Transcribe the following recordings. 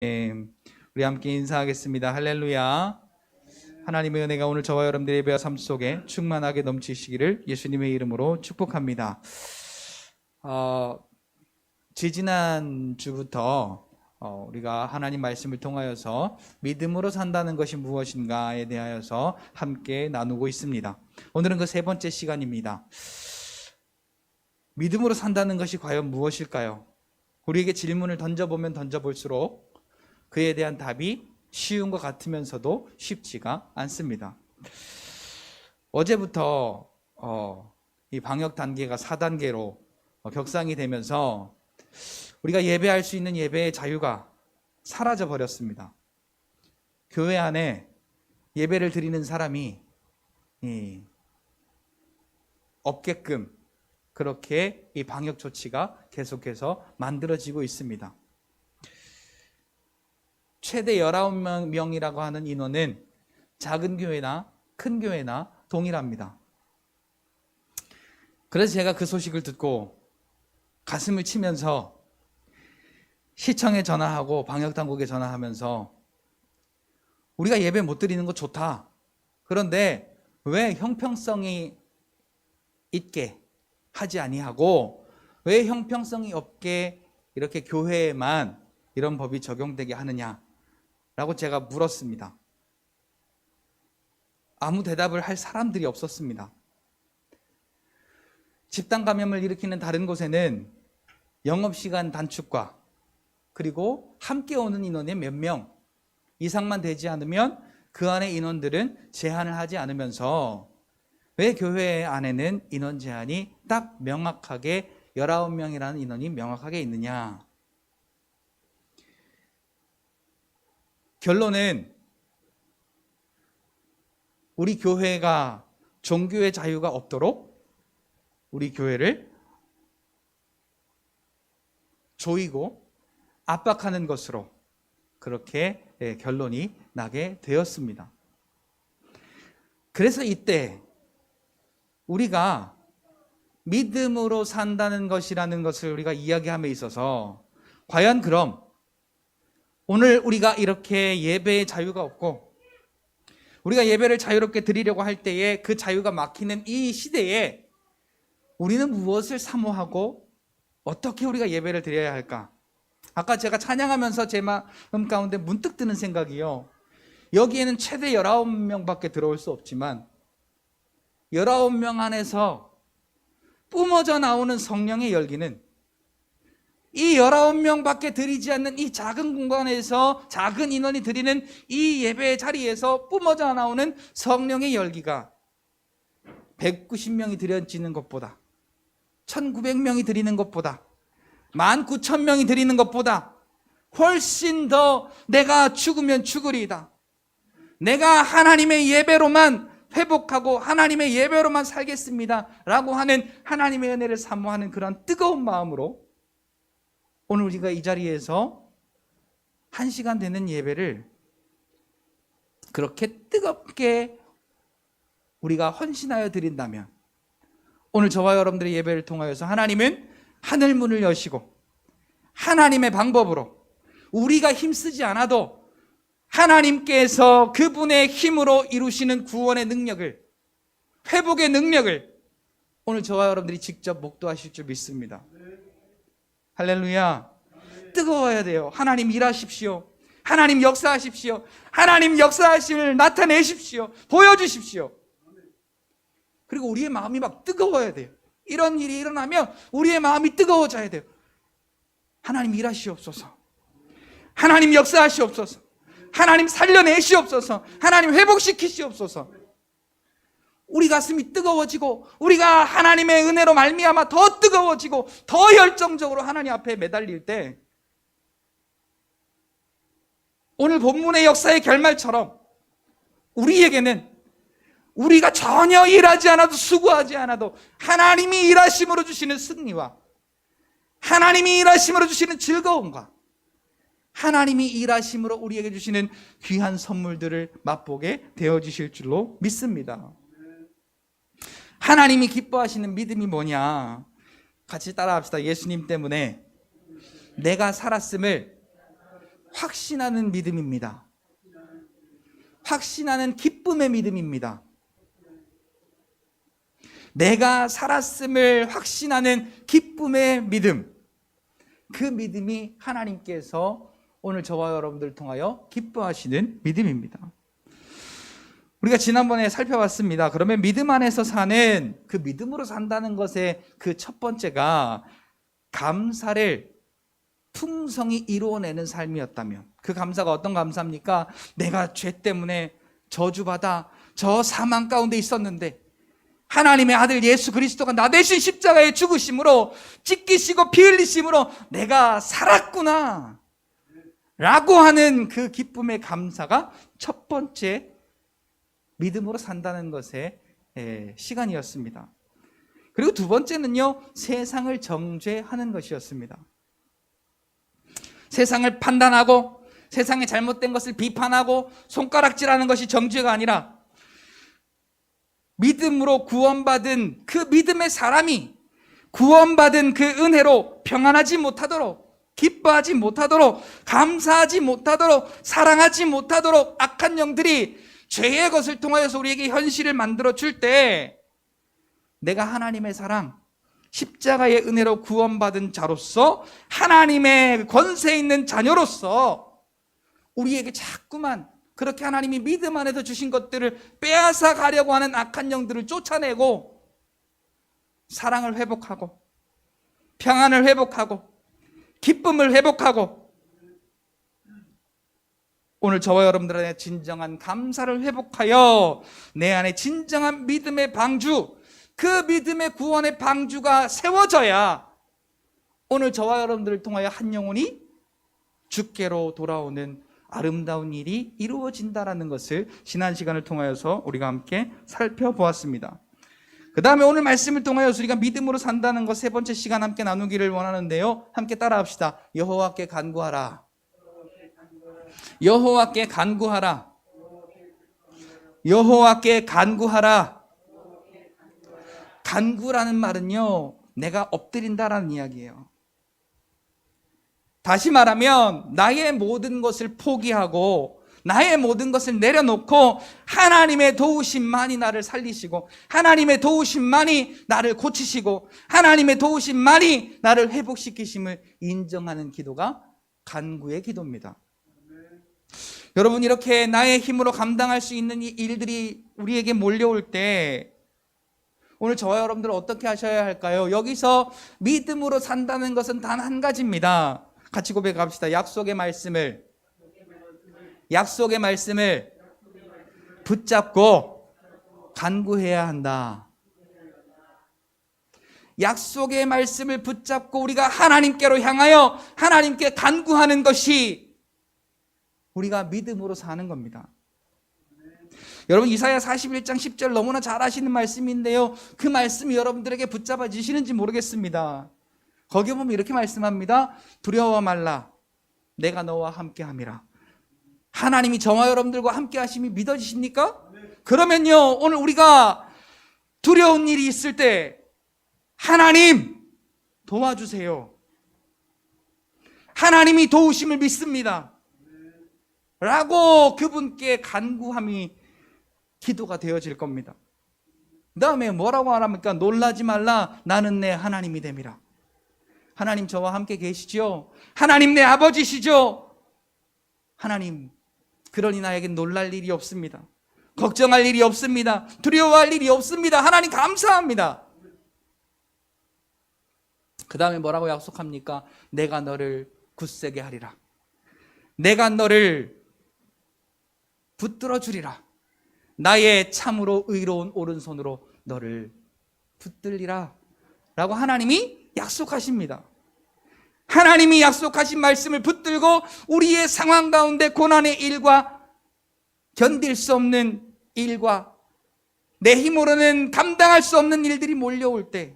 우리 함께 인사하겠습니다. 할렐루야. 하나님의 은혜가 오늘 저와 여러분들의 예배와 삶 속에 충만하게 넘치시기를 예수님의 이름으로 축복합니다. 지지난 주부터 우리가 하나님 말씀을 통하여서 믿음으로 산다는 것이 무엇인가에 대하여서 함께 나누고 있습니다. 오늘은 그 세 번째 시간입니다. 믿음으로 산다는 것이 과연 무엇일까요? 우리에게 질문을 던져보면 던져볼수록 그에 대한 답이 쉬운 것 같으면서도 쉽지가 않습니다. 어제부터 이 방역 단계가 4단계로 격상이 되면서 우리가 예배할 수 있는 예배의 자유가 사라져 버렸습니다. 교회 안에 예배를 드리는 사람이 없게끔 그렇게 이 방역 조치가 계속해서 만들어지고 있습니다. 최대 19명이라고 하는 인원은 작은 교회나 큰 교회나 동일합니다. 그래서 제가 그 소식을 듣고 가슴을 치면서 시청에 전화하고 방역당국에 전화하면서 우리가 예배 못 드리는 거 좋다. 그런데 왜 형평성이 있게 하지 아니하고 왜 형평성이 없게 이렇게 교회에만 이런 법이 적용되게 하느냐 라고 제가 물었습니다. 아무 대답을 할 사람들이 없었습니다. 집단 감염을 일으키는 다른 곳에는 영업시간 단축과 그리고 함께 오는 인원의 몇 명 이상만 되지 않으면 그 안에 인원들은 제한을 하지 않으면서 왜 교회 안에는 인원 제한이 딱 명확하게 19명이라는 인원이 명확하게 있느냐. 결론은 우리 교회가 종교의 자유가 없도록 우리 교회를 조이고 압박하는 것으로 그렇게 결론이 나게 되었습니다. 그래서 이때 우리가 믿음으로 산다는 것이라는 것을 우리가 이야기함에 있어서 과연 그럼 오늘 우리가 이렇게 예배의 자유가 없고 우리가 예배를 자유롭게 드리려고 할 때에 그 자유가 막히는 이 시대에 우리는 무엇을 사모하고 어떻게 우리가 예배를 드려야 할까? 아까 제가 찬양하면서 제 마음 가운데 문득 드는 생각이요. 여기에는 최대 19명밖에 들어올 수 없지만 19명 안에서 뿜어져 나오는 성령의 열기는 이 19명밖에 드리지 않는 이 작은 공간에서 작은 인원이 드리는 이 예배의 자리에서 뿜어져 나오는 성령의 열기가 190명이 드려지는 것보다 1900명이 드리는 것보다 19,000명이 드리는 것보다 훨씬 더 내가 죽으면 죽으리이다. 내가 하나님의 예배로만 회복하고 하나님의 예배로만 살겠습니다 라고 하는 하나님의 은혜를 사모하는 그런 뜨거운 마음으로 오늘 우리가 이 자리에서 1시간 되는 예배를 그렇게 뜨겁게 우리가 헌신하여 드린다면 오늘 저와 여러분들의 예배를 통하여서 하나님은 하늘 문을 여시고 하나님의 방법으로 우리가 힘쓰지 않아도 하나님께서 그분의 힘으로 이루시는 구원의 능력을 회복의 능력을 오늘 저와 여러분들이 직접 목도하실 줄 믿습니다. 할렐루야. 뜨거워야 돼요. 하나님 일하십시오. 하나님 역사하십시오. 하나님 역사하심을 나타내십시오. 보여주십시오. 그리고 우리의 마음이 막 뜨거워야 돼요. 이런 일이 일어나면 우리의 마음이 뜨거워져야 돼요. 하나님 일하시옵소서. 하나님 역사하시옵소서. 하나님 살려내시옵소서. 하나님 회복시키시옵소서. 우리 가슴이 뜨거워지고 우리가 하나님의 은혜로 말미암아 더 뜨거워지고 더 열정적으로 하나님 앞에 매달릴 때 오늘 본문의 역사의 결말처럼 우리에게는 우리가 전혀 일하지 않아도 수고하지 않아도 하나님이 일하심으로 주시는 승리와 하나님이 일하심으로 주시는 즐거움과 하나님이 일하심으로 우리에게 주시는 귀한 선물들을 맛보게 되어지실 줄로 믿습니다. 하나님이 기뻐하시는 믿음이 뭐냐? 같이 따라합시다. 예수님 때문에 내가 살았음을 확신하는 믿음입니다. 확신하는 기쁨의 믿음입니다. 내가 살았음을 확신하는 기쁨의 믿음. 그 믿음이 하나님께서 오늘 저와 여러분들을 통하여 기뻐하시는 믿음입니다. 우리가 지난번에 살펴봤습니다. 그러면 믿음 안에서 사는, 그 믿음으로 산다는 것의 그 첫 번째가 감사를 풍성히 이루어내는 삶이었다면, 그 감사가 어떤 감사입니까? 내가 죄 때문에 저주받아 저 사망 가운데 있었는데 하나님의 아들 예수 그리스도가 나 대신 십자가에 죽으심으로, 찢기시고 피 흘리심으로 내가 살았구나 라고 하는 그 기쁨의 감사가 첫 번째 믿음으로 산다는 것의 시간이었습니다. 그리고 두 번째는요, 세상을 정죄하는 것이었습니다. 세상을 판단하고 세상의 잘못된 것을 비판하고 손가락질하는 것이 정죄가 아니라, 믿음으로 구원받은 그 믿음의 사람이 구원받은 그 은혜로 평안하지 못하도록, 기뻐하지 못하도록, 감사하지 못하도록, 사랑하지 못하도록 악한 영들이 죄의 것을 통하여서 우리에게 현실을 만들어 줄 때, 내가 하나님의 사랑, 십자가의 은혜로 구원받은 자로서, 하나님의 권세 있는 자녀로서 우리에게 자꾸만 그렇게 하나님이 믿음 안에서 주신 것들을 빼앗아 가려고 하는 악한 영들을 쫓아내고 사랑을 회복하고 평안을 회복하고 기쁨을 회복하고, 오늘 저와 여러분들의 진정한 감사를 회복하여 내 안에 진정한 믿음의 방주, 그 믿음의 구원의 방주가 세워져야 오늘 저와 여러분들을 통하여 한 영혼이 주께로 돌아오는 아름다운 일이 이루어진다라는 것을 지난 시간을 통하여서 우리가 함께 살펴보았습니다. 그 다음에 오늘 말씀을 통하여서 우리가 믿음으로 산다는 것 세 번째 시간 함께 나누기를 원하는데요, 함께 따라합시다. 여호와께 간구하라. 여호와께 간구하라. 여호와께 간구하라. 간구라는 말은요, 내가 엎드린다라는 이야기예요. 다시 말하면 나의 모든 것을 포기하고 나의 모든 것을 내려놓고 하나님의 도우심만이 나를 살리시고, 하나님의 도우심만이 나를 고치시고, 하나님의 도우심만이 나를 회복시키심을 인정하는 기도가 간구의 기도입니다. 여러분, 이렇게 나의 힘으로 감당할 수 있는 이 일들이 우리에게 몰려올 때 오늘 저와 여러분들은 어떻게 하셔야 할까요? 여기서 믿음으로 산다는 것은 단 한 가지입니다. 같이 고백합시다. 약속의 말씀을 붙잡고 간구해야 한다. 약속의 말씀을 붙잡고 우리가 하나님께로 향하여 하나님께 간구하는 것이 우리가 믿음으로 사는 겁니다. 여러분, 이사야 41장 10절 너무나 잘 아시는 말씀인데요, 그 말씀이 여러분들에게 붙잡아지시는지 모르겠습니다. 거기에 보면 이렇게 말씀합니다. 두려워 말라, 내가 너와 함께함이라. 하나님이 저와 여러분들과 함께 하심이 믿어지십니까? 그러면요, 오늘 우리가 두려운 일이 있을 때 하나님 도와주세요, 하나님이 도우심을 믿습니다 라고 그분께 간구함이 기도가 되어질 겁니다. 그 다음에 뭐라고 하랍니까? 놀라지 말라, 나는 내 하나님이 됨이라. 하나님 저와 함께 계시죠? 하나님 내 아버지시죠? 하나님, 그러니 나에겐 놀랄 일이 없습니다. 걱정할 일이 없습니다. 두려워할 일이 없습니다. 하나님 감사합니다. 그 다음에 뭐라고 약속합니까? 내가 너를 굳세게 하리라. 내가 너를 붙들어 주리라. 나의 참으로 의로운 오른손으로 너를 붙들리라 라고 하나님이 약속하십니다. 하나님이 약속하신 말씀을 붙들고 우리의 상황 가운데 고난의 일과 견딜 수 없는 일과 내 힘으로는 감당할 수 없는 일들이 몰려올 때,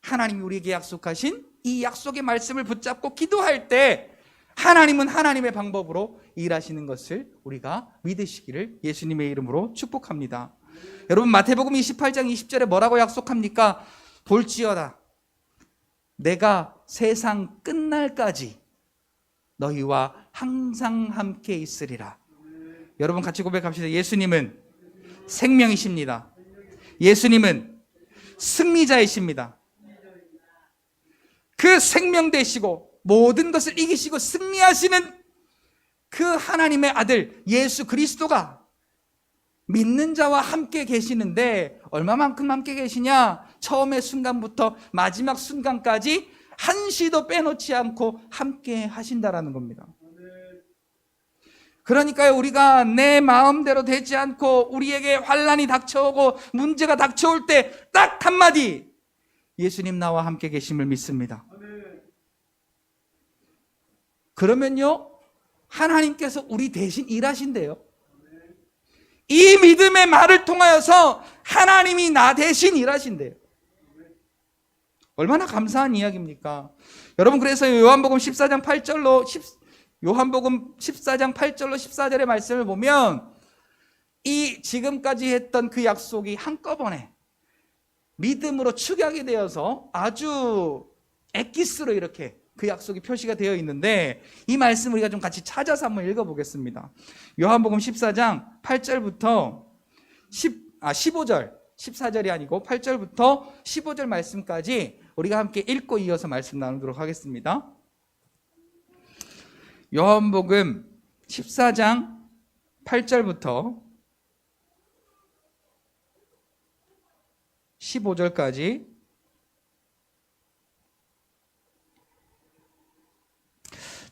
하나님이 우리에게 약속하신 이 약속의 말씀을 붙잡고 기도할 때 하나님은 하나님의 방법으로 일하시는 것을 우리가 믿으시기를 예수님의 이름으로 축복합니다. 여러분, 마태복음 28장 20절에 뭐라고 약속합니까? 볼지어다 내가 세상 끝날까지 너희와 항상 함께 있으리라. 여러분 같이 고백합시다. 예수님은 생명이십니다. 예수님은 승리자이십니다. 그 생명 되시고 모든 것을 이기시고 승리하시는 그 하나님의 아들 예수 그리스도가 믿는 자와 함께 계시는데 얼마만큼 함께 계시냐? 처음의 순간부터 마지막 순간까지 한시도 빼놓지 않고 함께 하신다라는 겁니다. 그러니까요, 우리가 내 마음대로 되지 않고 우리에게 환난이 닥쳐오고 문제가 닥쳐올 때 딱 한마디, 예수님 나와 함께 계심을 믿습니다. 그러면요, 하나님께서 우리 대신 일하신대요. 이 믿음의 말을 통하여서 하나님이 나 대신 일하신대요. 얼마나 감사한 이야기입니까? 여러분, 그래서 요한복음 14장 8절로 14절의 말씀을 보면 이 지금까지 했던 그 약속이 한꺼번에 믿음으로 축약이 되어서 아주 엑기스로 이렇게 그 약속이 표시가 되어 있는데, 이 말씀 우리가 좀 같이 찾아서 한번 읽어보겠습니다. 요한복음 14장 8절부터 15절, 14절이 아니고 8절부터 15절 말씀까지 우리가 함께 읽고 이어서 말씀 나누도록 하겠습니다. 요한복음 14장 8절부터 15절까지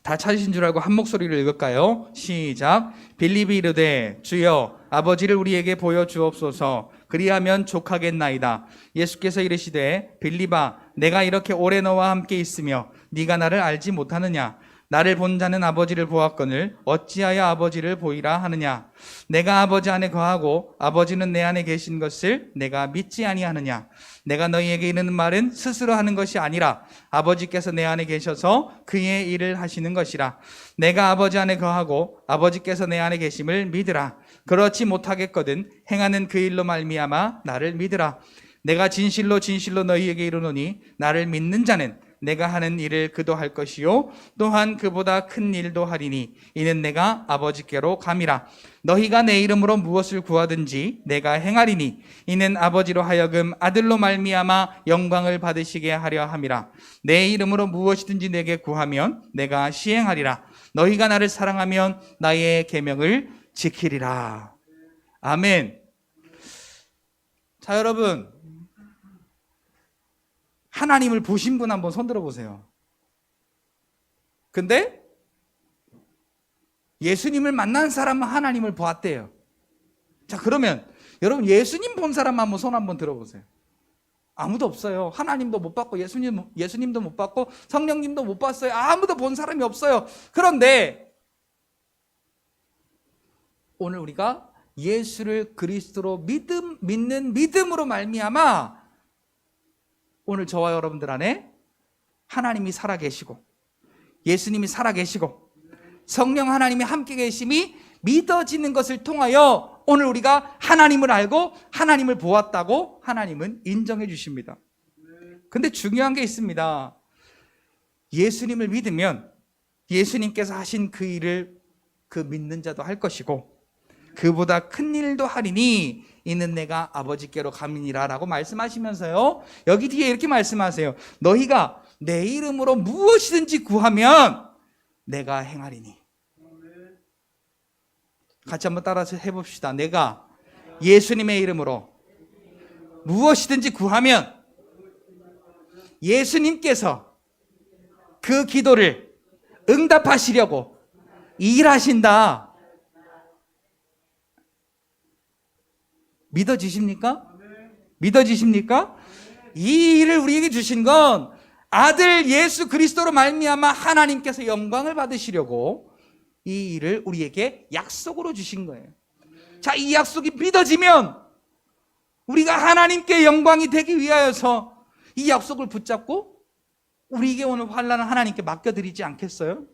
다 찾으신 줄 알고 한 목소리를 읽을까요? 시작. 빌립이 이르되 주여 아버지를 우리에게 보여주옵소서. 그리하면 족하겠나이다. 예수께서 이르시되 빌립아 내가 이렇게 오래 너와 함께 있으며 네가 나를 알지 못하느냐? 나를 본 자는 아버지를 보았거늘 어찌하여 아버지를 보이라 하느냐? 내가 아버지 안에 거하고 아버지는 내 안에 계신 것을 내가 믿지 아니하느냐? 내가 너희에게 이르는 말은 스스로 하는 것이 아니라 아버지께서 내 안에 계셔서 그의 일을 하시는 것이라. 내가 아버지 안에 거하고 아버지께서 내 안에 계심을 믿으라. 그렇지 못하겠거든 행하는 그 일로 말미암아 나를 믿으라. 내가 진실로 진실로 너희에게 이르노니 나를 믿는 자는 내가 하는 일을 그도 할 것이요 또한 그보다 큰 일도 하리니 이는 내가 아버지께로 감이라. 너희가 내 이름으로 무엇을 구하든지 내가 행하리니 이는 아버지로 하여금 아들로 말미암아 영광을 받으시게 하려 함이라. 내 이름으로 무엇이든지 내게 구하면 내가 시행하리라. 너희가 나를 사랑하면 나의 계명을 지키리라. 아멘. 자, 여러분, 하나님을 보신 분 한번 손들어 보세요. 근데 예수님을 만난 사람은 하나님을 보았대요. 자, 그러면 여러분 예수님 본 사람 한번 손 한번 들어보세요. 아무도 없어요. 하나님도 못 봤고 예수님도 못 봤고 성령님도 못 봤어요. 아무도 본 사람이 없어요. 그런데 오늘 우리가 예수를 그리스도로 믿는 믿음으로 말미암아 오늘 저와 여러분들 안에 하나님이 살아계시고 예수님이 살아계시고 성령 하나님이 함께 계심이 믿어지는 것을 통하여 오늘 우리가 하나님을 알고 하나님을 보았다고 하나님은 인정해 주십니다. 근데 중요한 게 있습니다. 예수님을 믿으면 예수님께서 하신 그 일을 그 믿는 자도 할 것이고 그보다 큰 일도 하리니 이는 내가 아버지께로 감이니라 라고 말씀하시면서요, 여기 뒤에 이렇게 말씀하세요. 너희가 내 이름으로 무엇이든지 구하면 내가 행하리니. 같이 한번 따라서 해봅시다. 내가 예수님의 이름으로 무엇이든지 구하면 예수님께서 그 기도를 응답하시려고 일하신다. 믿어지십니까? 믿어지십니까? 이 일을 우리에게 주신 건 아들 예수 그리스도로 말미암아 하나님께서 영광을 받으시려고 이 일을 우리에게 약속으로 주신 거예요. 자, 이 약속이 믿어지면 우리가 하나님께 영광이 되기 위하여서 이 약속을 붙잡고 우리에게 오는 환난을 하나님께 맡겨드리지 않겠어요?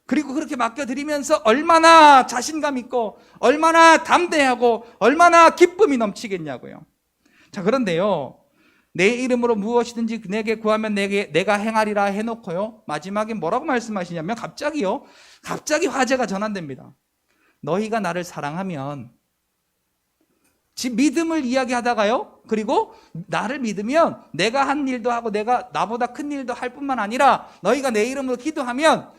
그리고 그렇게 맡겨드리면서 얼마나 자신감 있고 얼마나 담대하고 얼마나 기쁨이 넘치겠냐고요. 자, 그런데요, 내 이름으로 무엇이든지 내게 구하면 내가 행하리라 해놓고요, 마지막에 뭐라고 말씀하시냐면 갑자기 화제가 전환됩니다. 너희가 나를 사랑하면, 믿음을 이야기하다가요, 그리고 나를 믿으면 내가 한 일도 하고 내가 나보다 큰 일도 할 뿐만 아니라 너희가 내 이름으로 기도하면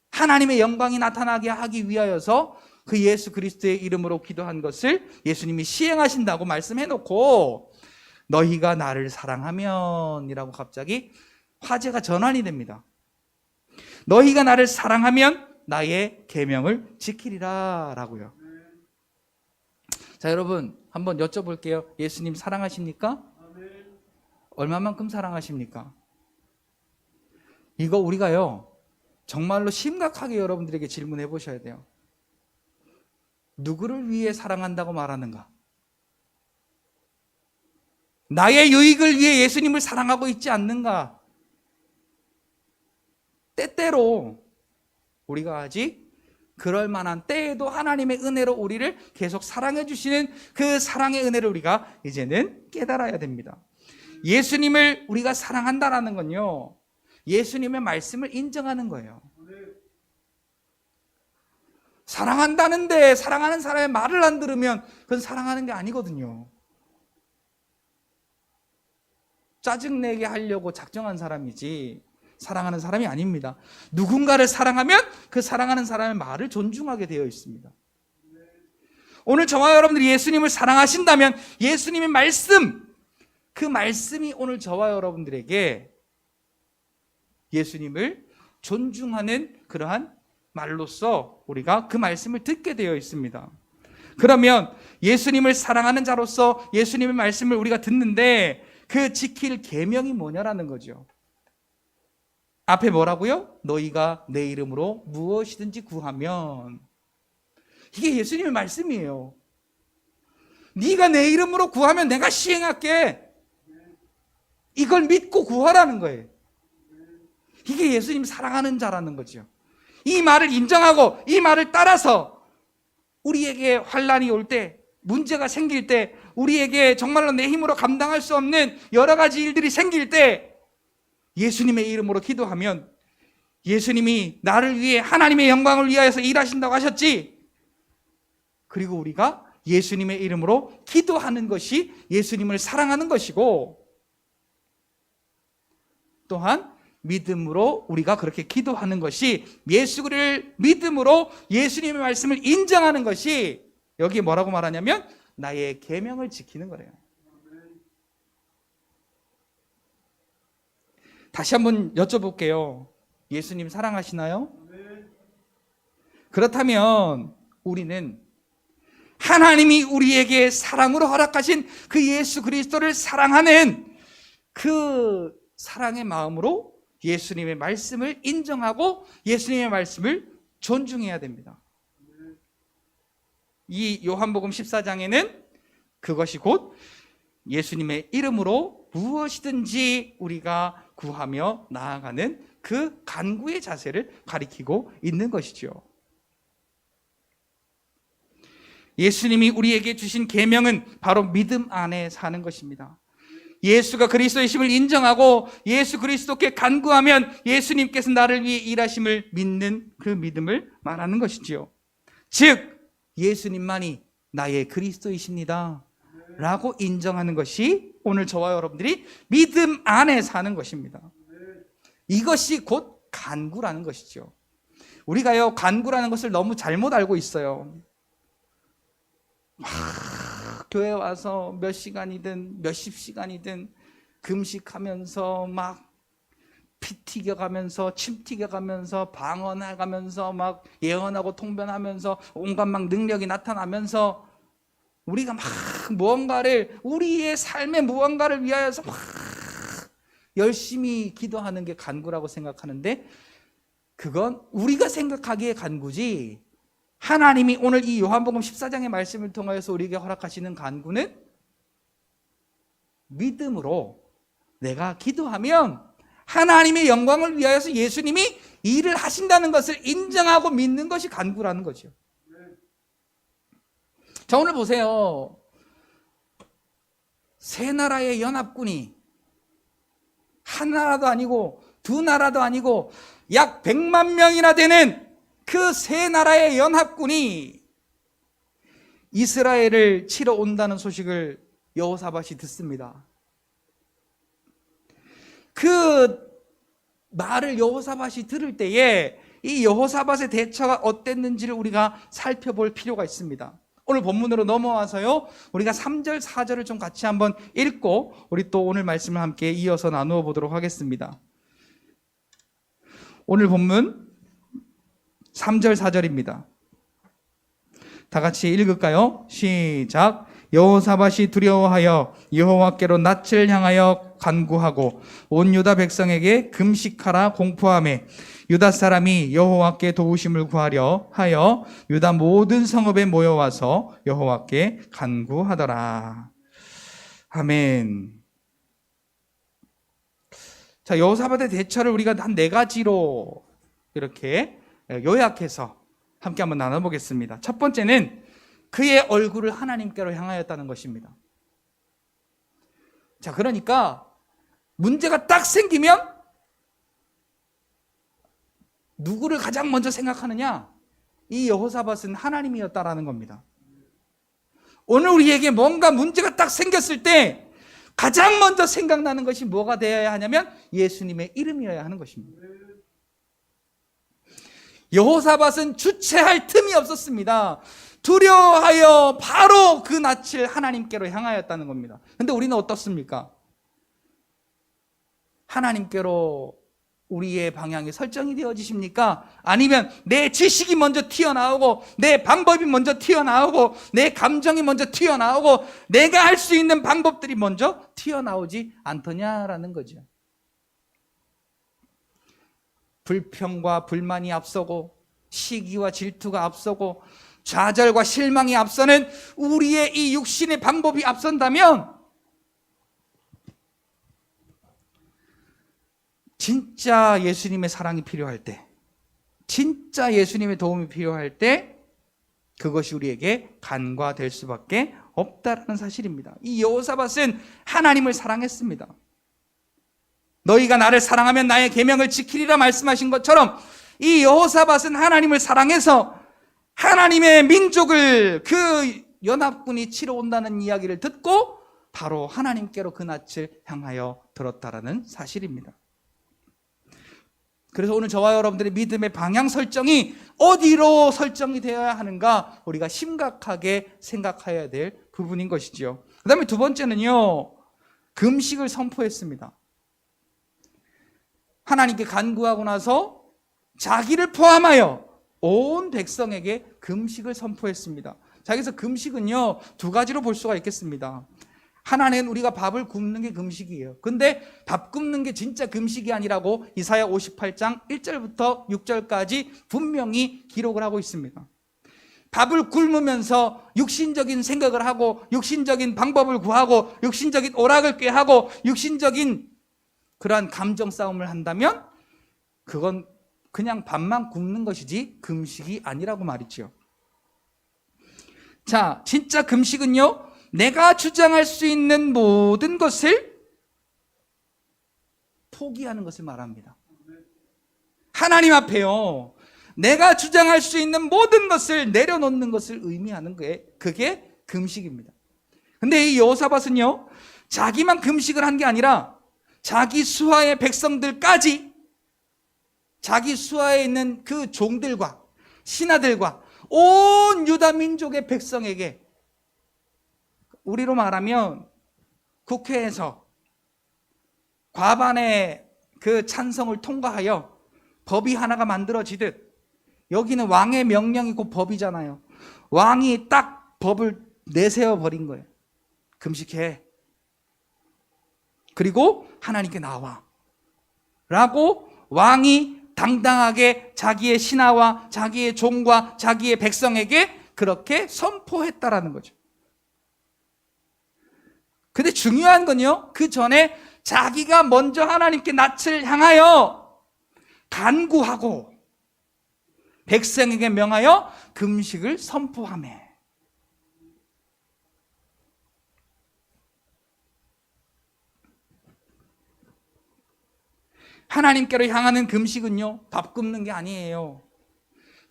하나님의 영광이 나타나게 하기 위하여서 그 예수 그리스도의 이름으로 기도한 것을 예수님이 시행하신다고 말씀해놓고 너희가 나를 사랑하면 이라고 갑자기 화제가 전환이 됩니다. 너희가 나를 사랑하면 나의 계명을 지키리라 라고요. 자, 여러분 한번 여쭤볼게요. 예수님 사랑하십니까? 얼마만큼 사랑하십니까? 이거 우리가요, 정말로 심각하게 여러분들에게 질문해 보셔야 돼요. 누구를 위해 사랑한다고 말하는가? 나의 유익을 위해 예수님을 사랑하고 있지 않는가? 때때로 우리가 아직 그럴 만한 때에도 하나님의 은혜로 우리를 계속 사랑해 주시는 그 사랑의 은혜를 우리가 이제는 깨달아야 됩니다. 예수님을 우리가 사랑한다라는 건요, 예수님의 말씀을 인정하는 거예요. 사랑한다는데 사랑하는 사람의 말을 안 들으면 그건 사랑하는 게 아니거든요. 짜증내게 하려고 작정한 사람이지 사랑하는 사람이 아닙니다. 누군가를 사랑하면 그 사랑하는 사람의 말을 존중하게 되어 있습니다. 오늘 저와 여러분들이 예수님을 사랑하신다면 예수님의 말씀, 그 말씀이 오늘 저와 여러분들에게 예수님을 존중하는 그러한 말로써 우리가 그 말씀을 듣게 되어 있습니다. 그러면 예수님을 사랑하는 자로서 예수님의 말씀을 우리가 듣는데 그 지킬 계명이 뭐냐라는 거죠. 앞에 뭐라고요? 너희가 내 이름으로 무엇이든지 구하면. 이게 예수님의 말씀이에요. 네가 내 이름으로 구하면 내가 시행할게. 이걸 믿고 구하라는 거예요. 이게 예수님 사랑하는 자라는 거죠. 이 말을 인정하고 이 말을 따라서 우리에게 환난이 올 때, 문제가 생길 때, 우리에게 정말로 내 힘으로 감당할 수 없는 여러 가지 일들이 생길 때 예수님의 이름으로 기도하면 예수님이 나를 위해 하나님의 영광을 위하여서 일하신다고 하셨지. 그리고 우리가 예수님의 이름으로 기도하는 것이 예수님을 사랑하는 것이고, 또한 믿음으로 우리가 그렇게 기도하는 것이, 예수를 믿음으로 예수님의 말씀을 인정하는 것이, 여기에 뭐라고 말하냐면 나의 계명을 지키는 거래요. 다시 한번 여쭤볼게요. 예수님 사랑하시나요? 그렇다면 우리는 하나님이 우리에게 사랑으로 허락하신 그 예수 그리스도를 사랑하는 그 사랑의 마음으로 예수님의 말씀을 인정하고 예수님의 말씀을 존중해야 됩니다. 이 요한복음 14장에는 그것이 곧 예수님의 이름으로 무엇이든지 우리가 구하며 나아가는 그 간구의 자세를 가리키고 있는 것이죠. 예수님이 우리에게 주신 계명은 바로 믿음 안에 사는 것입니다. 예수가 그리스도이심을 인정하고 예수 그리스도께 간구하면 예수님께서 나를 위해 일하심을 믿는 그 믿음을 말하는 것이지요. 즉 예수님만이 나의 그리스도이십니다 라고 인정하는 것이 오늘 저와 여러분들이 믿음 안에 사는 것입니다. 이것이 곧 간구라는 것이죠. 우리가요, 간구라는 것을 너무 잘못 알고 있어요. 교회 와서 몇 시간이든 몇십 시간이든 금식하면서 막 피 튀겨가면서 침 튀겨가면서 방언해가면서 막 예언하고 통변하면서 온갖 막 능력이 나타나면서 우리가 막 무언가를, 우리의 삶의 무언가를 위하여서 막 열심히 기도하는 게 간구라고 생각하는데, 그건 우리가 생각하기에 간구지, 하나님이 오늘 이 요한복음 14장의 말씀을 통하여서 우리에게 허락하시는 간구는 믿음으로 내가 기도하면 하나님의 영광을 위하여서 예수님이 일을 하신다는 것을 인정하고 믿는 것이 간구라는 거죠. 자, 오늘 보세요. 세 나라의 연합군이 한 나라도 아니고 두 나라도 아니고 약 100만 명이나 되는 그 세 나라의 연합군이 이스라엘을 치러 온다는 소식을 여호사밧이 듣습니다. 그 말을 여호사밧이 들을 때에 이 여호사밧의 대처가 어땠는지를 우리가 살펴볼 필요가 있습니다. 오늘 본문으로 넘어와서요, 우리가 3절, 4절을 좀 같이 한번 읽고 우리 또 오늘 말씀을 함께 이어서 나누어 보도록 하겠습니다. 오늘 본문 3절, 4절입니다. 다 같이 읽을까요? 시작. 여호사밧이 두려워하여 여호와께로 낯을 향하여 간구하고 온 유다 백성에게 금식하라 공포하며 유다 사람이 여호와께 도우심을 구하려 하여 유다 모든 성읍에 모여와서 여호와께 간구하더라. 아멘. 자, 여호사밧의 대처를 우리가 한 4가지로 이렇게 요약해서 함께 한번 나눠보겠습니다. 첫 번째는 그의 얼굴을 하나님께로 향하였다는 것입니다. 자, 그러니까 문제가 딱 생기면 누구를 가장 먼저 생각하느냐? 이 여호사밧은 하나님이었다라는 겁니다. 오늘 우리에게 뭔가 문제가 딱 생겼을 때 가장 먼저 생각나는 것이 뭐가 되어야 하냐면 예수님의 이름이어야 하는 것입니다. 여호사밧은 주체할 틈이 없었습니다. 두려워하여 바로 그 낯을 하나님께로 향하였다는 겁니다. 근데 우리는 어떻습니까? 하나님께로 우리의 방향이 설정이 되어지십니까? 아니면 내 지식이 먼저 튀어나오고 내 방법이 먼저 튀어나오고 내 감정이 먼저 튀어나오고 내가 할 수 있는 방법들이 먼저 튀어나오지 않더냐라는 거죠. 불평과 불만이 앞서고 시기와 질투가 앞서고 좌절과 실망이 앞서는 우리의 이 육신의 방법이 앞선다면 진짜 예수님의 사랑이 필요할 때, 진짜 예수님의 도움이 필요할 때 그것이 우리에게 간과될 수밖에 없다라는 사실입니다. 이 여호사밧은 하나님을 사랑했습니다. 너희가 나를 사랑하면 나의 계명을 지키리라 말씀하신 것처럼 이 여호사밧은 하나님을 사랑해서 하나님의 민족을 그 연합군이 치러 온다는 이야기를 듣고 바로 하나님께로 그 낯을 향하여 들었다라는 사실입니다. 그래서 오늘 저와 여러분들의 믿음의 방향 설정이 어디로 설정이 되어야 하는가 우리가 심각하게 생각해야 될 부분인 것이지요. 그 다음에 두 번째는요, 금식을 선포했습니다. 하나님께 간구하고 나서 자기를 포함하여 온 백성에게 금식을 선포했습니다. 자, 여기서 금식은요 2가지로 볼 수가 있겠습니다. 하나는 우리가 밥을 굶는 게 금식이에요. 근데 밥 굶는 게 진짜 금식이 아니라고 이사야 58장 1절부터 6절까지 분명히 기록을 하고 있습니다. 밥을 굶으면서 육신적인 생각을 하고 육신적인 방법을 구하고 육신적인 오락을 꾀하고 육신적인 그러한 감정 싸움을 한다면 그건 그냥 밥만 굶는 것이지 금식이 아니라고 말이죠. 자, 진짜 금식은요, 내가 주장할 수 있는 모든 것을 포기하는 것을 말합니다. 하나님 앞에요, 내가 주장할 수 있는 모든 것을 내려놓는 것을 의미하는 게 그게 금식입니다. 근데 이 여호사밧은요, 자기만 금식을 한 게 아니라 자기 수하의 백성들까지, 자기 수하에 있는 그 종들과 신하들과 온 유다 민족의 백성에게, 우리로 말하면 국회에서 과반의 그 찬성을 통과하여 법이 하나가 만들어지듯, 여기는 왕의 명령이 곧 법이잖아요. 왕이 딱 법을 내세워 버린 거예요. 금식해. 그리고 하나님께 나와. 라고 왕이 당당하게 자기의 신하와 자기의 종과 자기의 백성에게 그렇게 선포했다라는 거죠. 근데 중요한 건요, 그 전에 자기가 먼저 하나님께 낯을 향하여 간구하고 백성에게 명하여 금식을 선포하며, 하나님께로 향하는 금식은요, 밥 굶는 게 아니에요.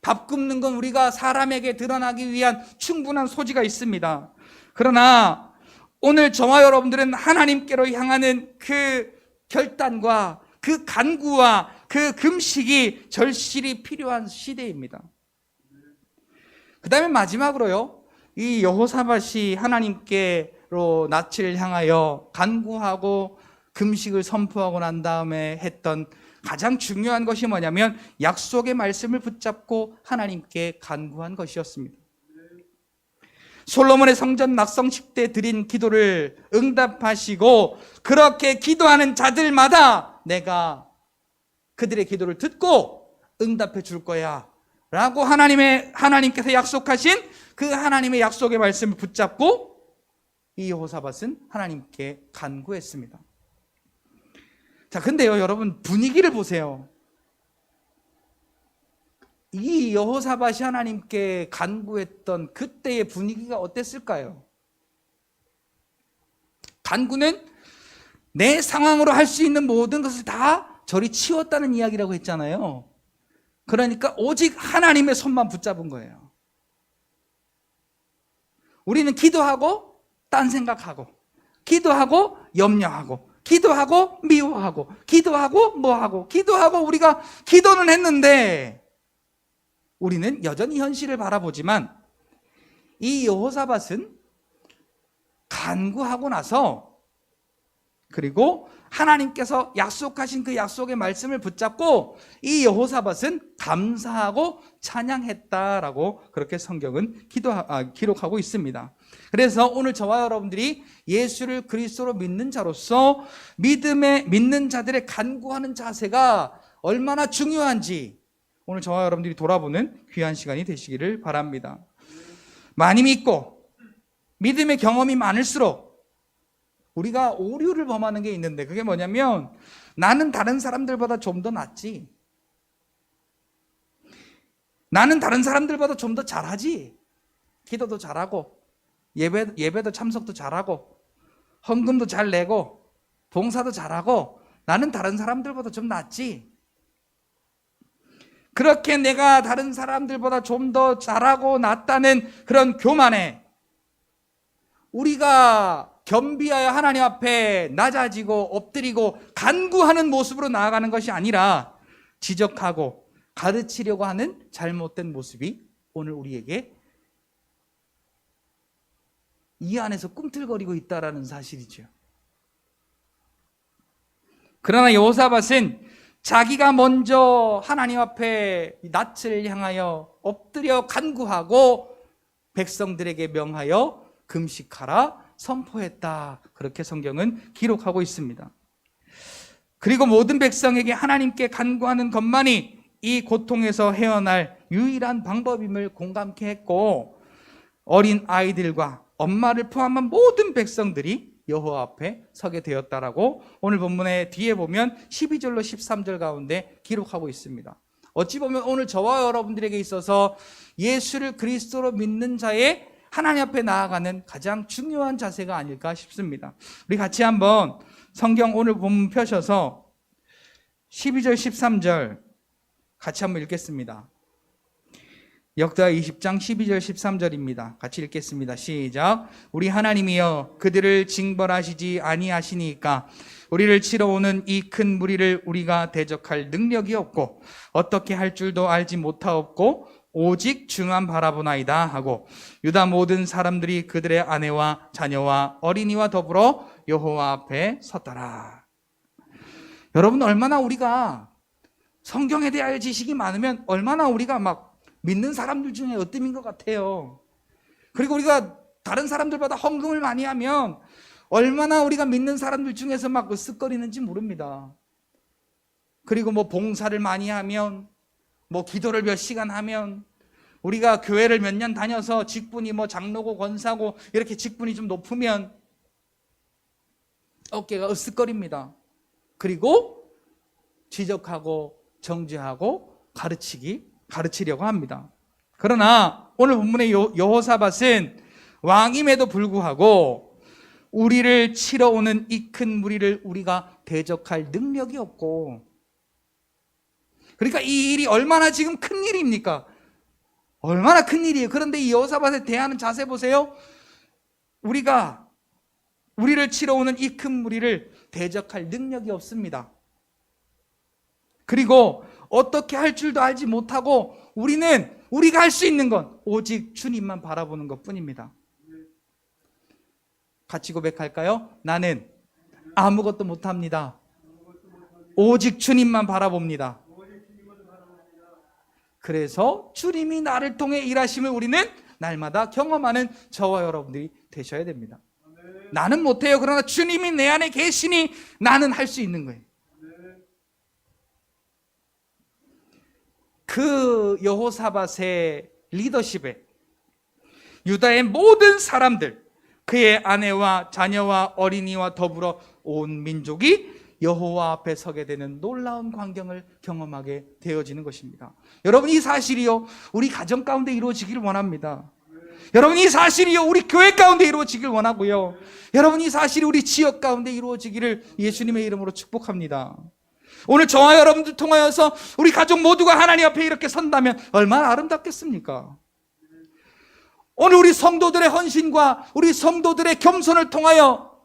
밥 굶는 건 우리가 사람에게 드러나기 위한 충분한 소지가 있습니다. 그러나 오늘 저와 여러분들은 하나님께로 향하는 그 결단과 그 간구와 그 금식이 절실히 필요한 시대입니다. 그 다음에 마지막으로요, 이 여호사밧이 하나님께로 낯을 향하여 간구하고 금식을 선포하고 난 다음에 했던 가장 중요한 것이 뭐냐면 약속의 말씀을 붙잡고 하나님께 간구한 것이었습니다. 솔로몬의 성전 낙성식 때 드린 기도를 응답하시고 그렇게 기도하는 자들마다 내가 그들의 기도를 듣고 응답해 줄 거야 라고 하나님께서 약속하신 그 하나님의 약속의 말씀을 붙잡고 이 여호사밧은 하나님께 간구했습니다. 자, 근데요, 여러분, 분위기를 보세요. 이 여호사밧이 하나님께 간구했던 그때의 분위기가 어땠을까요? 간구는 내 상황으로 할 수 있는 모든 것을 다 저리 치웠다는 이야기라고 했잖아요. 그러니까 오직 하나님의 손만 붙잡은 거예요. 우리는 기도하고 딴 생각하고, 기도하고 염려하고, 기도하고 미워하고, 기도하고 뭐하고, 기도하고 우리가 기도는 했는데 우리는 여전히 현실을 바라보지만 이 여호사밧은 간구하고 나서 그리고 하나님께서 약속하신 그 약속의 말씀을 붙잡고 이 여호사밧은 감사하고 찬양했다라고 그렇게 성경은 기록하고 있습니다. 그래서 오늘 저와 여러분들이 예수를 그리스도로 믿는 자로서 믿는 자들의 간구하는 자세가 얼마나 중요한지 오늘 저와 여러분들이 돌아보는 귀한 시간이 되시기를 바랍니다. 많이 믿고 믿음의 경험이 많을수록 우리가 오류를 범하는 게 있는데 그게 뭐냐면 나는 다른 사람들보다 좀 더 낫지, 나는 다른 사람들보다 좀 더 잘하지, 기도도 잘하고 예배도 참석도 잘하고 헌금도 잘 내고 봉사도 잘하고 나는 다른 사람들보다 좀 낫지. 그렇게 내가 다른 사람들보다 좀 더 잘하고 낫다는 그런 교만에 우리가 겸비하여 하나님 앞에 낮아지고 엎드리고 간구하는 모습으로 나아가는 것이 아니라 지적하고 가르치려고 하는 잘못된 모습이 오늘 우리에게 이 안에서 꿈틀거리고 있다는 사실이죠. 그러나 여호사밧은 자기가 먼저 하나님 앞에 낯을 향하여 엎드려 간구하고 백성들에게 명하여 금식하라 선포했다. 그렇게 성경은 기록하고 있습니다. 그리고 모든 백성에게 하나님께 간구하는 것만이 이 고통에서 헤어날 유일한 방법임을 공감케 했고 어린 아이들과 엄마를 포함한 모든 백성들이 여호와 앞에 서게 되었다라고 오늘 본문의 뒤에 보면 12절로 13절 가운데 기록하고 있습니다. 어찌 보면 오늘 저와 여러분들에게 있어서 예수를 그리스도로 믿는 자의 하나님 앞에 나아가는 가장 중요한 자세가 아닐까 싶습니다. 우리 같이 한번 성경 오늘 본문 펴셔서 12절 13절 같이 한번 읽겠습니다. 역대하 20장 12절 13절입니다. 같이 읽겠습니다. 시작. 우리 하나님이여 그들을 징벌하시지 아니하시니까 우리를 치러 오는 이 큰 무리를 우리가 대적할 능력이 없고 어떻게 할 줄도 알지 못하옵고 오직 주만 바라보나이다 하고 유다 모든 사람들이 그들의 아내와 자녀와 어린이와 더불어 여호와 앞에 섰더라. 여러분, 얼마나 우리가 성경에 대하여 지식이 많으면 얼마나 우리가 막 믿는 사람들 중에 으뜸인 것 같아요. 그리고 우리가 다른 사람들보다 헌금을 많이 하면 얼마나 우리가 믿는 사람들 중에서 막 으쓱거리는지 모릅니다. 그리고 뭐 봉사를 많이 하면 뭐 기도를 몇 시간 하면 우리가 교회를 몇 년 다녀서 직분이 뭐 장로고 권사고 이렇게 직분이 좀 높으면 어깨가 으쓱거립니다. 그리고 지적하고 정죄하고 가르치려고 합니다. 그러나 오늘 본문의 여호사밧은 왕임에도 불구하고 우리를 치러 오는 이 큰 무리를 우리가 대적할 능력이 없고 그러니까 이 일이 얼마나 지금 큰 일입니까? 얼마나 큰 일이에요. 그런데 이 여호사밧에 대하는 자세 보세요. 우리를 치러 오는 이 큰 무리를 대적할 능력이 없습니다. 그리고 어떻게 할 줄도 알지 못하고 우리가 할 수 있는 건 오직 주님만 바라보는 것 뿐입니다. 같이 고백할까요? 나는 아무것도 못합니다. 오직 주님만 바라봅니다. 그래서 주님이 나를 통해 일하심을 우리는 날마다 경험하는 저와 여러분들이 되셔야 됩니다. 나는 못해요. 그러나 주님이 내 안에 계시니 나는 할 수 있는 거예요. 그 여호사밧의 리더십에 유다의 모든 사람들, 그의 아내와 자녀와 어린이와 더불어 온 민족이 여호와 앞에 서게 되는 놀라운 광경을 경험하게 되어지는 것입니다. 여러분, 이 사실이요, 우리 가정 가운데 이루어지기를 원합니다. 여러분, 이 사실이요, 우리 교회 가운데 이루어지기를 원하고요. 여러분, 이 사실이 우리 지역 가운데 이루어지기를 예수님의 이름으로 축복합니다. 오늘 저와 여러분들 통하여서 우리 가족 모두가 하나님 앞에 이렇게 선다면 얼마나 아름답겠습니까? 오늘 우리 성도들의 헌신과 우리 성도들의 겸손을 통하여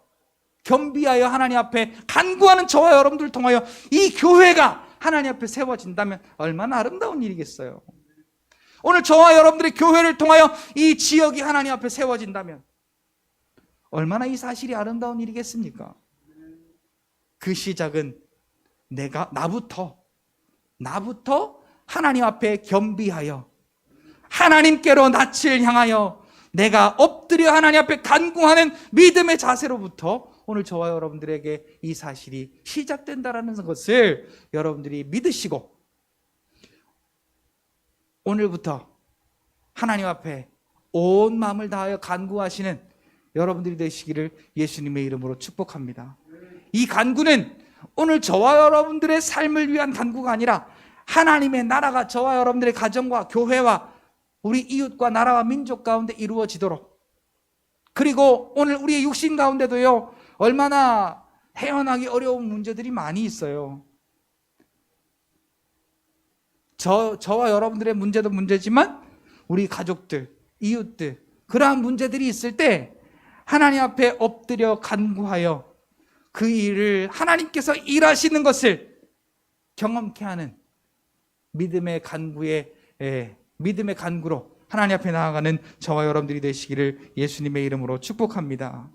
겸비하여 하나님 앞에 간구하는 저와 여러분들을 통하여 이 교회가 하나님 앞에 세워진다면 얼마나 아름다운 일이겠어요. 오늘 저와 여러분들의 교회를 통하여 이 지역이 하나님 앞에 세워진다면 얼마나 이 사실이 아름다운 일이겠습니까? 그 시작은 나부터 하나님 앞에 겸비하여 하나님께로 낯을 향하여 내가 엎드려 하나님 앞에 간구하는 믿음의 자세로부터 오늘 저와 여러분들에게 이 사실이 시작된다라는 것을 여러분들이 믿으시고 오늘부터 하나님 앞에 온 마음을 다하여 간구하시는 여러분들이 되시기를 예수님의 이름으로 축복합니다. 이 간구는 오늘 저와 여러분들의 삶을 위한 간구가 아니라 하나님의 나라가 저와 여러분들의 가정과 교회와 우리 이웃과 나라와 민족 가운데 이루어지도록, 그리고 오늘 우리의 육신 가운데도요, 얼마나 헤어나기 어려운 문제들이 많이 있어요. 저와 여러분들의 문제도 문제지만 우리 가족들, 이웃들, 그러한 문제들이 있을 때 하나님 앞에 엎드려 간구하여 그 일을 하나님께서 일하시는 것을 경험케 하는 믿음의 간구로 하나님 앞에 나아가는 저와 여러분들이 되시기를 예수님의 이름으로 축복합니다.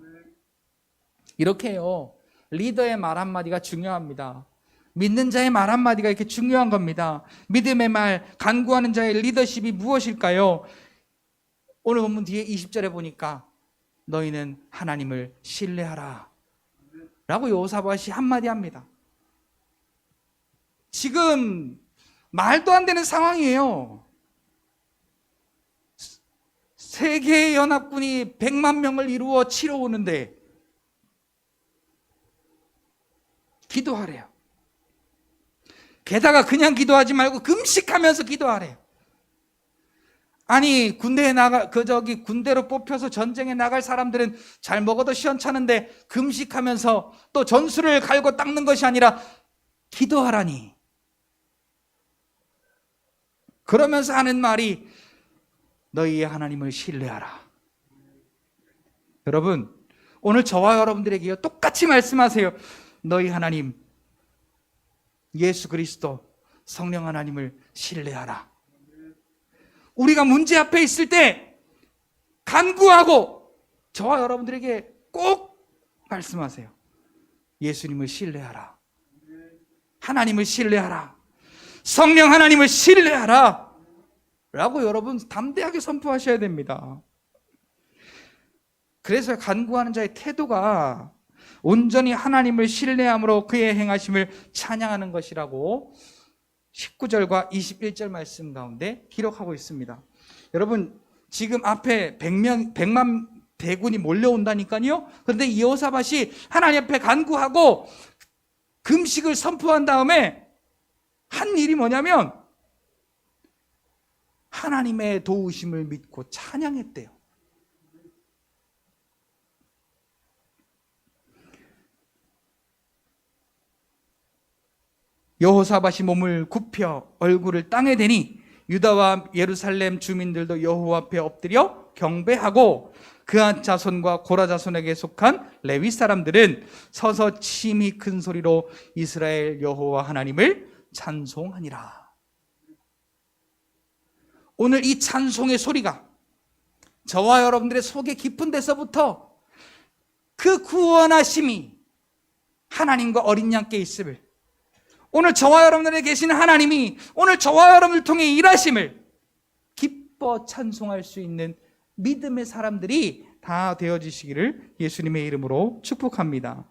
이렇게요, 리더의 말 한마디가 중요합니다. 믿는 자의 말 한마디가 이렇게 중요한 겁니다. 믿음의 말, 간구하는 자의 리더십이 무엇일까요? 오늘 본문 뒤에 20절에 보니까 너희는 하나님을 신뢰하라 라고 여호사밧이 한마디 합니다. 지금 말도 안 되는 상황이에요. 세계의 연합군이 100만 명을 이루어 치러 오는데 기도하래요. 게다가 그냥 기도하지 말고 금식하면서 기도하래요. 아니, 군대로 뽑혀서 전쟁에 나갈 사람들은 잘 먹어도 시원찮은데 금식하면서 또 전술을 갈고 닦는 것이 아니라 기도하라니. 그러면서 하는 말이 너희의 하나님을 신뢰하라. 여러분, 오늘 저와 여러분들에게요, 똑같이 말씀하세요. 너희 하나님 예수 그리스도 성령 하나님을 신뢰하라. 우리가 문제 앞에 있을 때 간구하고 저와 여러분들에게 꼭 말씀하세요. 예수님을 신뢰하라. 하나님을 신뢰하라. 성령 하나님을 신뢰하라 라고 여러분 담대하게 선포하셔야 됩니다. 그래서 간구하는 자의 태도가 온전히 하나님을 신뢰함으로 그의 행하심을 찬양하는 것이라고 19절과 21절 말씀 가운데 기록하고 있습니다. 여러분, 지금 앞에 100만 대군이 몰려온다니까요. 그런데 이 여호사밧이 하나님 앞에 간구하고 금식을 선포한 다음에 한 일이 뭐냐면 하나님의 도우심을 믿고 찬양했대요. 여호사밧이 몸을 굽혀 얼굴을 땅에 대니 유다와 예루살렘 주민들도 여호와 앞에 엎드려 경배하고 그한 자손과 고라 자손에게 속한 레위 사람들은 서서 심히 큰 소리로 이스라엘 여호와 하나님을 찬송하니라. 오늘 이 찬송의 소리가 저와 여러분들의 속에 깊은 데서부터 그 구원하심이 하나님과 어린 양께 있음을, 오늘 저와 여러분들에 계신 하나님이 오늘 저와 여러분을 통해 일하심을 기뻐 찬송할 수 있는 믿음의 사람들이 다 되어지시기를 예수님의 이름으로 축복합니다.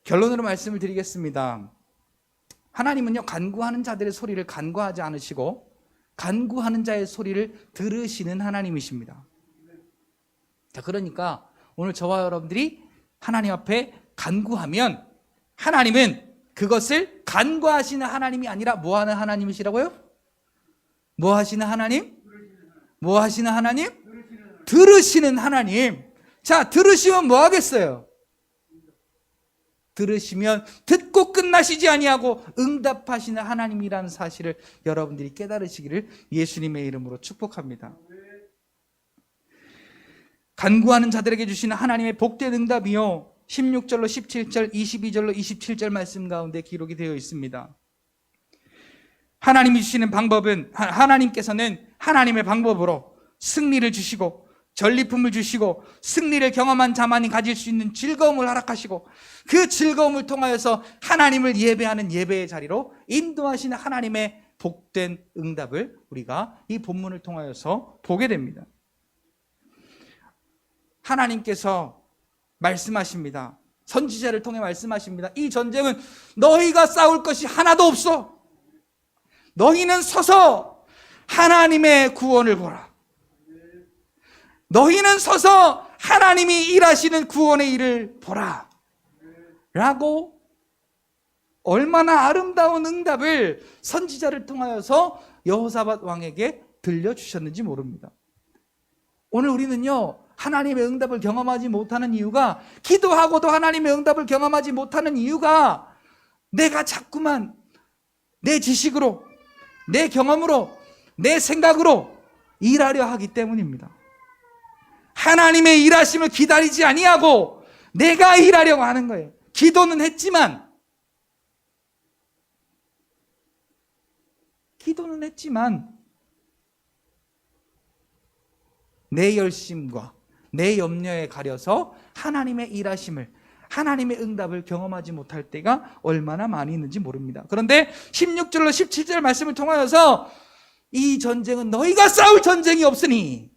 결론으로 말씀을 드리겠습니다. 하나님은요, 간구하는 자들의 소리를 간과하지 않으시고 간구하는 자의 소리를 들으시는 하나님이십니다. 자, 그러니까 오늘 저와 여러분들이 하나님 앞에 간구하면 하나님은 그것을 간과하시는 하나님이 아니라 뭐 하는 하나님이시라고요? 뭐 하시는 하나님? 뭐 하시는 하나님? 들으시는 하나님. 자, 들으시면 뭐 하겠어요? 들으시면 듣고 끝나시지 아니하고 응답하시는 하나님이라는 사실을 여러분들이 깨달으시기를 예수님의 이름으로 축복합니다. 간구하는 자들에게 주시는 하나님의 복된 응답이요, 16절로 17절, 22절로 27절 말씀 가운데 기록이 되어 있습니다. 하나님이 주시는 방법은, 하나님께서는 하나님의 방법으로 승리를 주시고 전리품을 주시고 승리를 경험한 자만이 가질 수 있는 즐거움을 허락하시고 그 즐거움을 통하여서 하나님을 예배하는 예배의 자리로 인도하시는 하나님의 복된 응답을 우리가 이 본문을 통하여서 보게 됩니다. 하나님께서 말씀하십니다. 선지자를 통해 말씀하십니다. 이 전쟁은 너희가 싸울 것이 하나도 없어. 너희는 서서 하나님의 구원을 보라. 너희는 서서 하나님이 일하시는 구원의 일을 보라 라고 얼마나 아름다운 응답을 선지자를 통하여서 여호사밧 왕에게 들려주셨는지 모릅니다. 오늘 우리는요, 하나님의 응답을 경험하지 못하는 이유가, 기도하고도 하나님의 응답을 경험하지 못하는 이유가 내가 자꾸만 내 지식으로, 내 경험으로, 내 생각으로 일하려 하기 때문입니다. 하나님의 일하심을 기다리지 아니하고 내가 일하려고 하는 거예요. 기도는 했지만 내 열심과 내 염려에 가려서 하나님의 일하심을, 하나님의 응답을 경험하지 못할 때가 얼마나 많이 있는지 모릅니다. 그런데 16절로 17절 말씀을 통하여서 이 전쟁은 너희가 싸울 전쟁이 없으니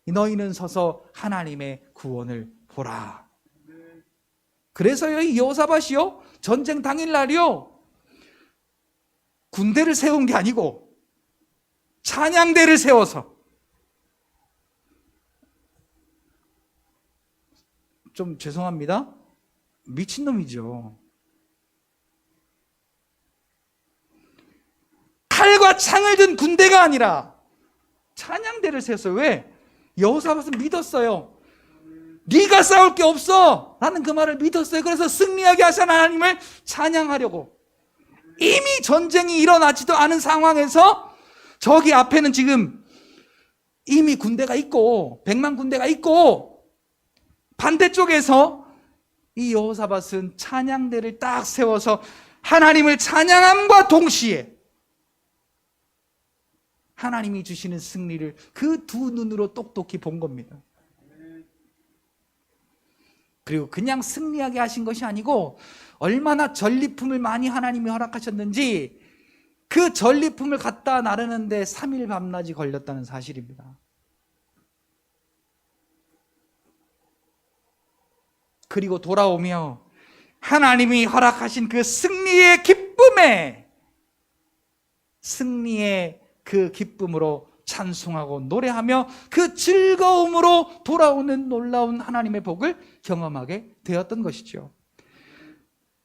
너희는 서서 하나님의 구원을 보라. 그래서요, 이 여호사밧이요, 전쟁 당일날이요, 군대를 세운 게 아니고 찬양대를 세워서, 좀 죄송합니다, 미친놈이죠. 칼과 창을 든 군대가 아니라 찬양대를 세웠어요. 왜? 여호사밧은 믿었어요. 네가 싸울 게 없어 라는 그 말을 믿었어요. 그래서 승리하게 하신 하나님을 찬양하려고, 이미 전쟁이 일어나지도 않은 상황에서 저기 앞에는 지금 이미 군대가 있고 100만 군대가 있고, 반대쪽에서 이 여호사밧은 찬양대를 딱 세워서 하나님을 찬양함과 동시에 하나님이 주시는 승리를 그 두 눈으로 똑똑히 본 겁니다. 그리고 그냥 승리하게 하신 것이 아니고 얼마나 전리품을 많이 하나님이 허락하셨는지 그 전리품을 갖다 나르는데 3일 밤낮이 걸렸다는 사실입니다. 그리고 돌아오며 하나님이 허락하신 그 승리의 기쁨에, 승리의 그 기쁨으로 찬송하고 노래하며 그 즐거움으로 돌아오는 놀라운 하나님의 복을 경험하게 되었던 것이죠.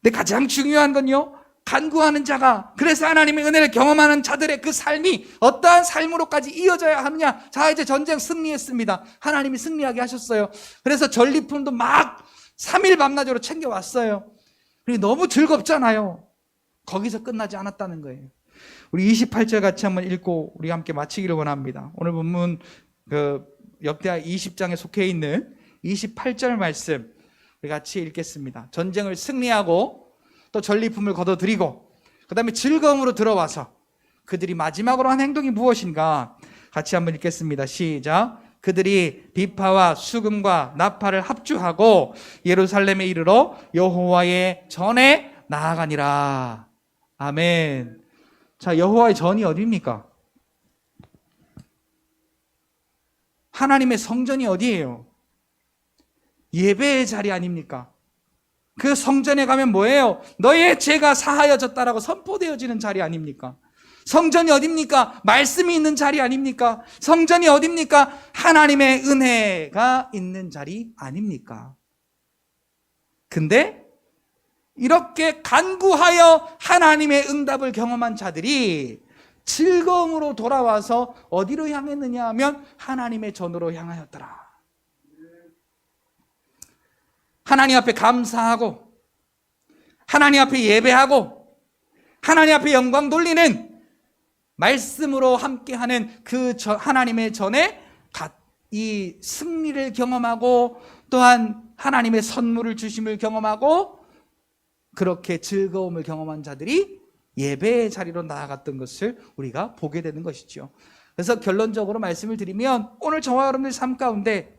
근데 가장 중요한 건요, 간구하는 자가, 그래서 하나님의 은혜를 경험하는 자들의 그 삶이 어떠한 삶으로까지 이어져야 하느냐. 자, 이제 전쟁 승리했습니다. 하나님이 승리하게 하셨어요. 그래서 전리품도 막 3일 밤낮으로 챙겨왔어요. 그리고 너무 즐겁잖아요. 거기서 끝나지 않았다는 거예요. 우리 28절 같이 한번 읽고 우리 함께 마치기를 원합니다. 오늘 본문 역대하 20장에 속해 있는 28절 말씀 우리 같이 읽겠습니다. 전쟁을 승리하고 또 전리품을 거둬들이고 그 다음에 즐거움으로 들어와서 그들이 마지막으로 한 행동이 무엇인가 같이 한번 읽겠습니다. 시작. 그들이 비파와 수금과 나팔을 합주하고 예루살렘에 이르러 여호와의 전에 나아가니라. 아멘. 자, 여호와의 전이 어디입니까? 하나님의 성전이 어디예요? 예배의 자리 아닙니까? 그 성전에 가면 뭐예요? 너의 죄가 사하여졌다라고 선포되어지는 자리 아닙니까? 성전이 어딥니까? 말씀이 있는 자리 아닙니까? 성전이 어딥니까? 하나님의 은혜가 있는 자리 아닙니까? 근데 이렇게 간구하여 하나님의 응답을 경험한 자들이 즐거움으로 돌아와서 어디로 향했느냐 하면 하나님의 전으로 향하였더라. 하나님 앞에 감사하고 하나님 앞에 예배하고 하나님 앞에 영광 돌리는 말씀으로 함께하는 그 하나님의 전에 이 승리를 경험하고 또한 하나님의 선물을 주심을 경험하고 그렇게 즐거움을 경험한 자들이 예배의 자리로 나아갔던 것을 우리가 보게 되는 것이죠. 그래서 결론적으로 말씀을 드리면 오늘 저와 여러분의 삶 가운데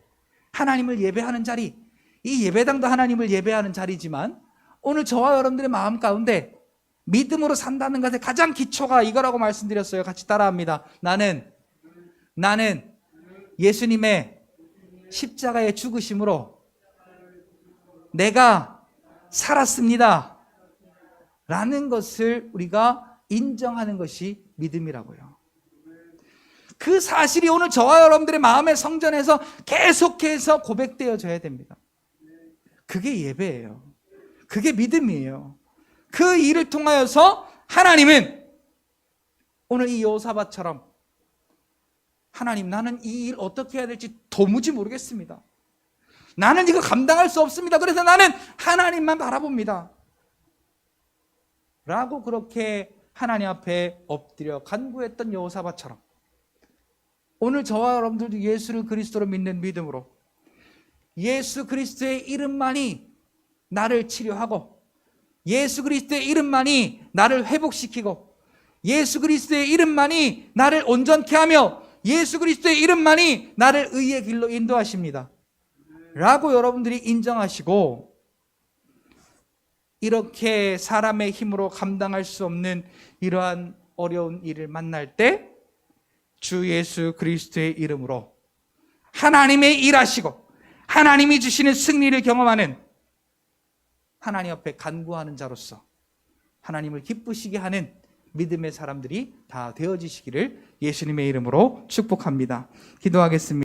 하나님을 예배하는 자리, 이 예배당도 하나님을 예배하는 자리지만 오늘 저와 여러분들의 마음 가운데 믿음으로 산다는 것의 가장 기초가 이거라고 말씀드렸어요. 같이 따라합니다. 나는 예수님의 십자가의 죽으심으로 내가 살았습니다 라는 것을 우리가 인정하는 것이 믿음이라고요. 그 사실이 오늘 저와 여러분들의 마음의 성전에서 계속해서 고백되어져야 됩니다. 그게 예배예요. 그게 믿음이에요. 그 일을 통하여서 하나님은 오늘 이 여호사밧처럼 하나님, 나는 이 일 어떻게 해야 될지 도무지 모르겠습니다. 나는 이거 감당할 수 없습니다. 그래서 나는 하나님만 바라봅니다 라고 그렇게 하나님 앞에 엎드려 간구했던 여호사밧처럼 오늘 저와 여러분들도 예수를 그리스도로 믿는 믿음으로 예수 그리스도의 이름만이 나를 치료하고 예수 그리스도의 이름만이 나를 회복시키고 예수 그리스도의 이름만이 나를 온전케 하며 예수 그리스도의 이름만이 나를 의의 길로 인도하십니다 라고 여러분들이 인정하시고 이렇게 사람의 힘으로 감당할 수 없는 이러한 어려운 일을 만날 때 주 예수 그리스도의 이름으로 하나님의 일하시고 하나님이 주시는 승리를 경험하는 하나님 앞에 간구하는 자로서 하나님을 기쁘시게 하는 믿음의 사람들이 다 되어지시기를 예수님의 이름으로 축복합니다. 기도하겠습니다.